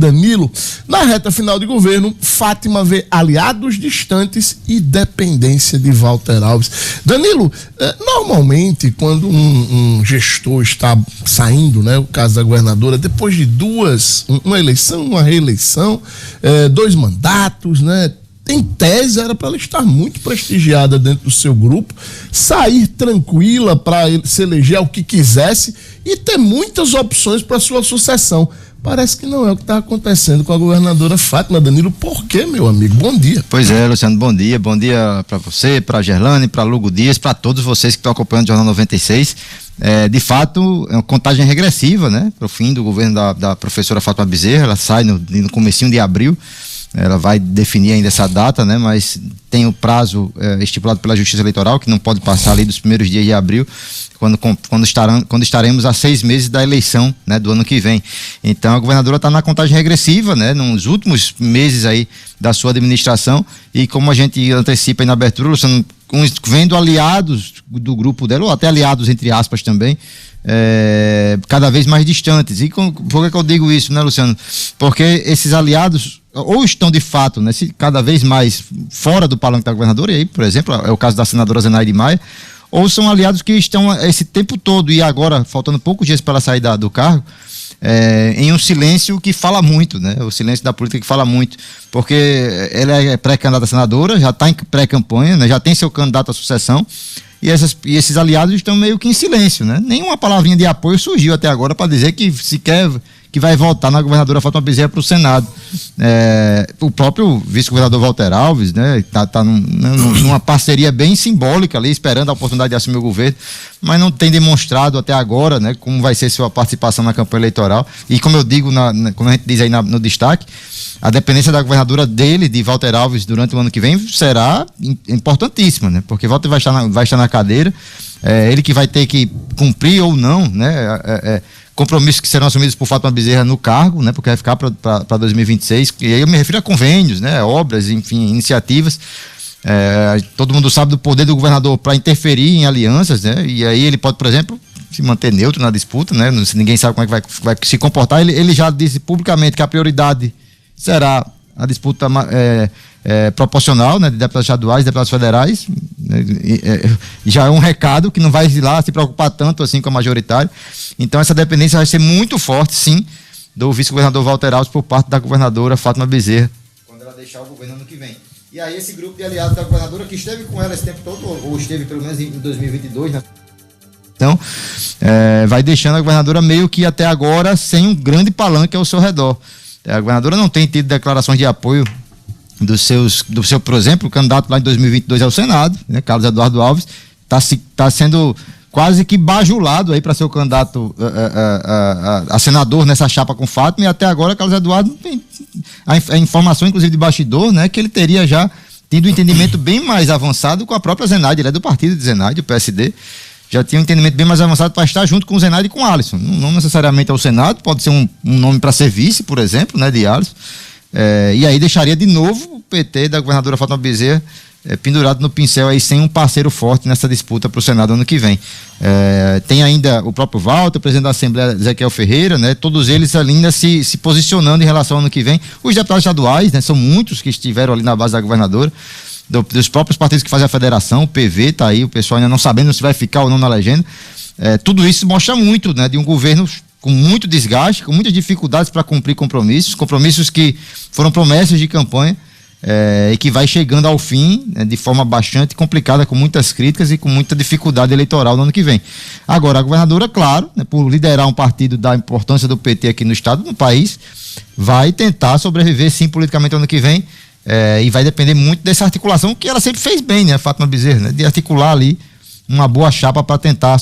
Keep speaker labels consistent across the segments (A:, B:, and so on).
A: Danilo, na reta final de governo, Fátima vê aliados distantes e dependência de Walter Alves. Danilo, normalmente quando um gestor está saindo, né, o caso da governadora, depois de uma eleição, uma reeleição, 2 mandatos, né, em tese era para ela estar muito prestigiada dentro do seu grupo, sair tranquila para se eleger ao que quisesse e ter muitas opções para sua sucessão. Parece que não é o que está acontecendo com a governadora Fátima. Danilo, por quê, meu amigo? Bom dia.
B: Pois é, Luciano, bom dia para você, para Gerlane, para Lugo Dias, para todos vocês que estão acompanhando o Jornal 96. De fato, é uma contagem regressiva, né, para o fim do governo da professora Fátima Bezerra. Ela sai no comecinho de abril. Ela vai definir ainda essa data, né? Mas tem o prazo estipulado pela Justiça Eleitoral, que não pode passar ali dos primeiros dias de abril, quando estaremos a 6 meses da eleição, né, do ano que vem. Então a governadora está na contagem regressiva, né, nos últimos meses aí da sua administração, e como a gente antecipa aí na abertura, Luciano, vendo aliados do grupo dela, ou até aliados entre aspas também, cada vez mais distantes. E por que eu digo isso, né, Luciano? Porque esses aliados ou estão de fato, né, cada vez mais fora do palanque da governadora, e aí, por exemplo, é o caso da senadora Zenaide Maia, ou são aliados que estão esse tempo todo, e agora, faltando poucos dias para ela sair do cargo, em um silêncio que fala muito, né? O silêncio da política que fala muito, porque ela é pré-candidata a senadora, já está em pré-campanha, né? Já tem seu candidato à sucessão, e esses aliados estão meio que em silêncio, né? Nenhuma palavrinha de apoio surgiu até agora para dizer que se quer que vai votar na governadora Fátima Bezerra para o Senado. O próprio vice-governador Walter Alves, né, tá numa parceria bem simbólica ali, esperando a oportunidade de assumir o governo, mas não tem demonstrado até agora, né, como vai ser sua participação na campanha eleitoral. E como eu digo, como a gente diz aí no destaque, a dependência da governadora dele, de Walter Alves, durante o ano que vem, será importantíssima, né, porque Walter vai estar na cadeira, ele que vai ter que cumprir ou não, né, compromissos que serão assumidos por Fátima Bezerra no cargo, né, porque vai ficar para 2026, e aí eu me refiro a convênios, né, obras, enfim, iniciativas. Todo mundo sabe do poder do governador para interferir em alianças, né, e aí ele pode, por exemplo, se manter neutro na disputa, né, ninguém sabe como é que vai se comportar. Ele já disse publicamente que a prioridade será a disputa proporcional, né, de deputados estaduais, deputados federais, já é um recado que não vai lá se preocupar tanto assim com a majoritária. Então essa dependência vai ser muito forte, sim, do vice-governador Walter Alves por parte da governadora Fátima Bezerra, quando ela deixar o governo ano que vem. E aí esse grupo de aliados da governadora, que esteve com ela esse tempo todo, ou esteve pelo menos em 2022, né? Então, vai deixando a governadora meio que até agora sem um grande palanque ao seu redor. A governadora não tem tido declarações de apoio do seu, por exemplo, o candidato lá em 2022 ao Senado, né, Carlos Eduardo Alves, está sendo quase que bajulado aí para ser o candidato a senador nessa chapa com Fátima, e até agora Carlos Eduardo tem a informação, inclusive de bastidor, né, que ele teria já tido um entendimento bem mais avançado com a própria Zenaide. Ele é do partido de Zenaide, o PSD, já tinha um entendimento bem mais avançado para estar junto com o Zenaide e com o Alisson, não necessariamente ao Senado, pode ser um nome para ser vice, por exemplo, né, de Alisson. E aí deixaria de novo o PT da governadora Fátima Bezerra pendurado no pincel aí, sem um parceiro forte nessa disputa para o Senado ano que vem. Tem ainda o próprio Walter, o presidente da Assembleia, Ezequiel Ferreira, né, todos eles ainda se posicionando em relação ao ano que vem. Os deputados estaduais, né, são muitos que estiveram ali na base da governadora, dos próprios partidos que fazem a federação, o PV está aí, o pessoal ainda não sabendo se vai ficar ou não na legenda. Tudo isso mostra muito, né, de um governo com muito desgaste, com muitas dificuldades para cumprir compromissos que foram promessas de campanha, e que vai chegando ao fim, né, de forma bastante complicada, com muitas críticas e com muita dificuldade eleitoral no ano que vem. Agora, a governadora, claro, né, por liderar um partido da importância do PT aqui no estado, no país, vai tentar sobreviver sim politicamente no ano que vem, e vai depender muito dessa articulação que ela sempre fez bem, né, Fátima Bezerra, né, de articular ali uma boa chapa para tentar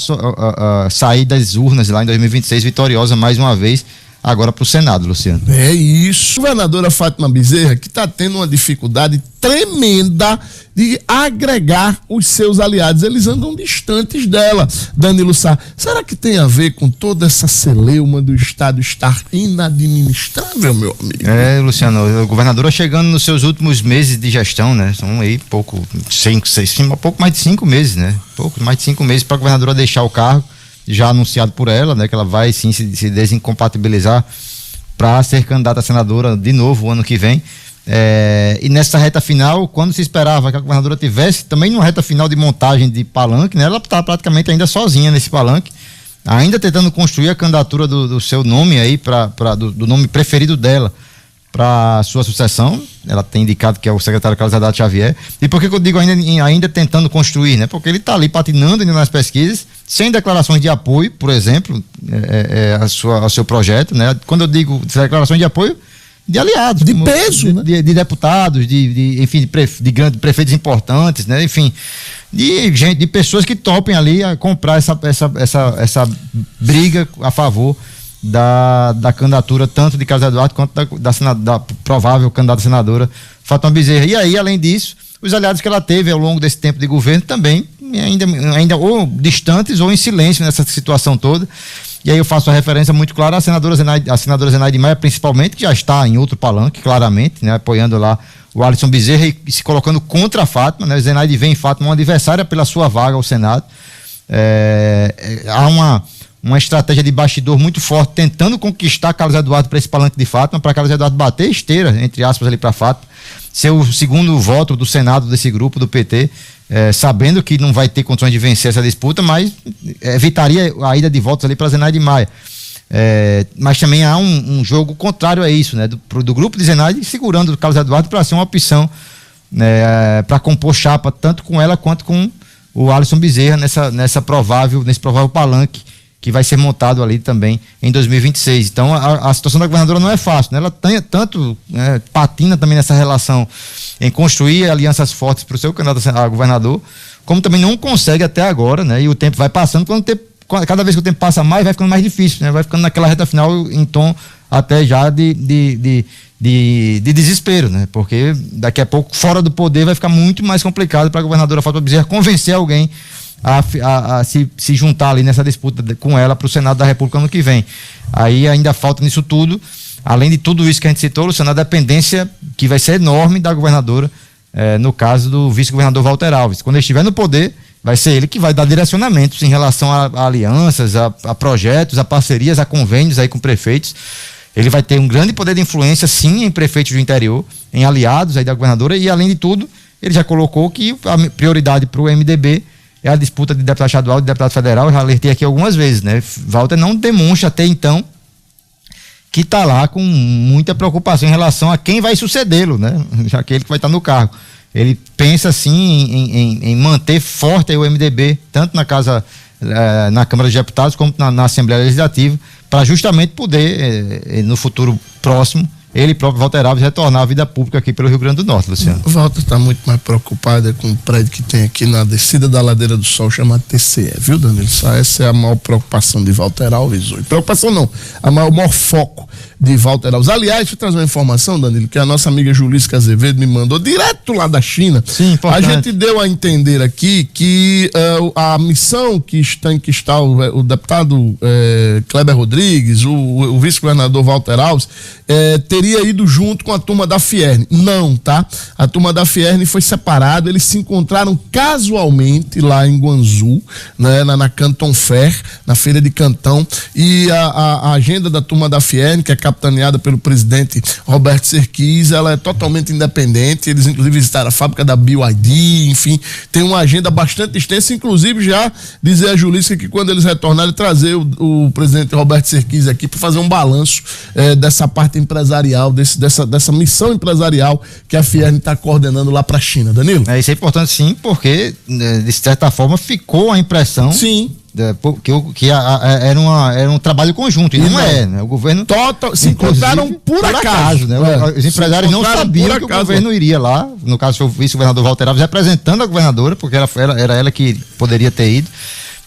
B: sair das urnas lá em 2026 vitoriosa mais uma vez, agora para o Senado, Luciano.
A: É isso. A governadora Fátima Bezerra, que está tendo uma dificuldade tremenda de agregar os seus aliados. Eles andam distantes dela, Danilo Sá. Será que tem a ver com toda essa celeuma do Estado estar inadministrável, meu amigo?
B: Luciano, a governadora chegando nos seus últimos meses de gestão, né? São aí pouco mais de 5 meses, né? Pouco mais de 5 meses para a governadora deixar o cargo, já anunciado por ela, né, que ela vai sim se desincompatibilizar para ser candidata a senadora de novo o ano que vem. E nessa reta final, quando se esperava que a governadora tivesse também numa reta final de montagem de palanque, né, ela está praticamente ainda sozinha nesse palanque, ainda tentando construir a candidatura do seu nome aí, do nome preferido dela para sua sucessão. Ela tem indicado que é o secretário Carlos Haddad Xavier. E por que eu digo ainda tentando construir, né? Porque ele está ali patinando ainda nas pesquisas, sem declarações de apoio, por exemplo, ao seu projeto, né? Quando eu digo declarações de apoio, de aliados,
A: de peso, né?
B: De deputados, enfim, de grandes prefeitos importantes, né? Enfim, de pessoas que topem ali a comprar essa briga a favor da candidatura tanto de Carlos Eduardo quanto da provável candidata senadora Fátima Bezerra. E aí, além disso, os aliados que ela teve ao longo desse tempo de governo também ainda ou distantes ou em silêncio nessa situação toda. E aí eu faço a referência muito clara à senadora Zenaide Maia, principalmente, que já está em outro palanque, claramente, né, apoiando lá o Alisson Bezerra e se colocando contra a Fátima, né? Zenaide vem, Fátima, uma adversária pela sua vaga ao Senado. Há uma estratégia de bastidor muito forte, tentando conquistar Carlos Eduardo para esse palanque de Fátima, para Carlos Eduardo bater esteira, entre aspas, ali para Fátima, ser o segundo voto do Senado desse grupo, do PT, sabendo que não vai ter condições de vencer essa disputa, mas evitaria a ida de votos ali para Zenaide Maia. Mas também há um jogo contrário a isso, né? Do grupo de Zenaide segurando o Carlos Eduardo para ser uma opção, para compor chapa tanto com ela quanto com o Alisson Bezerra nesse provável palanque que vai ser montado ali também em 2026. Então a situação da governadora não é fácil, né? Ela tem tanto patina também nessa relação em construir alianças fortes para o seu candidato a governador, como também não consegue até agora, né? E o tempo vai passando, cada vez que o tempo passa mais, vai ficando mais difícil, né? Vai ficando naquela reta final em tom até já de desespero, né? Porque daqui a pouco, fora do poder, vai ficar muito mais complicado para a governadora Fátima Bezerra convencer alguém a se juntar ali nessa disputa com ela para o Senado da República ano que vem. Aí ainda falta nisso tudo, além de tudo isso que a gente citou, Luciano, a dependência que vai ser enorme da governadora, no caso do vice-governador Walter Alves. Quando ele estiver no poder, vai ser ele que vai dar direcionamentos em relação a alianças, a projetos, a parcerias, a convênios aí com prefeitos. Ele vai ter um grande poder de influência, sim, em prefeitos do interior, em aliados aí da governadora, e além de tudo, ele já colocou que a prioridade para o MDB é a disputa de deputado estadual e de deputado federal. Eu já alertei aqui algumas vezes, né? Walter não demonstra até então que está lá com muita preocupação em relação a quem vai sucedê-lo, né? Já que ele que vai estar no cargo. Ele pensa sim em manter forte aí o MDB, tanto na Câmara dos Deputados como na Assembleia Legislativa, para justamente poder, no futuro próximo, ele próprio, Walter Alves, retornar à vida pública aqui pelo Rio Grande do Norte, Luciano.
A: O Walter está muito mais preocupado com o prédio que tem aqui na descida da Ladeira do Sol, chamado TCE, viu, Danilo? Essa é a maior preocupação de Walter Alves hoje. Preocupação não, o maior foco de Walter Alves. Aliás, deixa eu trazer uma informação, Danilo, que a nossa amiga Julísca Azevedo me mandou direto lá da China.
B: Sim, importante.
A: A gente deu a entender aqui que a missão que está o deputado Kleber Rodrigues, o vice-governador Walter Alves, teria ido junto com a turma da Fierne. Não, tá? A turma da Fierne foi separada, eles se encontraram casualmente lá em Guangzhou, né, na Canton Fair, na feira de Cantão, e a agenda da turma da Fierne, que é capitaneada pelo presidente Roberto Serquis, ela é totalmente independente. Eles inclusive visitaram a fábrica da BYD, enfim, tem uma agenda bastante extensa, inclusive já dizer a Julícia que quando eles retornarem, trazer o presidente Roberto Serquis aqui para fazer um balanço dessa parte empresarial, dessa missão empresarial que a Fierne está coordenando lá para a China. Danilo?
B: Isso é importante sim, porque de certa forma ficou a impressão,
A: sim,
B: que era um trabalho conjunto, e não é, né? O governo
A: se encontraram por acaso,
B: né? Os empresários não sabiam que o governo iria lá, no caso foi o vice-governador Walter Alves representando a governadora, porque era ela que poderia ter ido.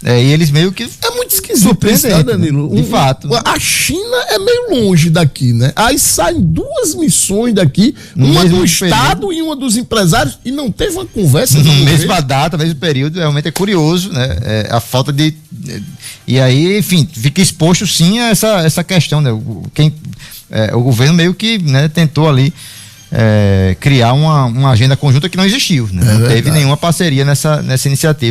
B: E eles meio que...
A: É muito esquisito isso, né, Danilo?
B: De fato.
A: A China é meio longe daqui, né? Aí saem duas missões daqui, uma do Estado e uma dos empresários, e não teve uma conversa.
B: Na mesma data, mesmo período, realmente é curioso, né? A falta de... E aí, enfim, fica exposto sim a essa questão, né? O governo meio que, né, tentou ali criar uma agenda conjunta que não existiu, né? Não teve nenhuma parceria nessa iniciativa.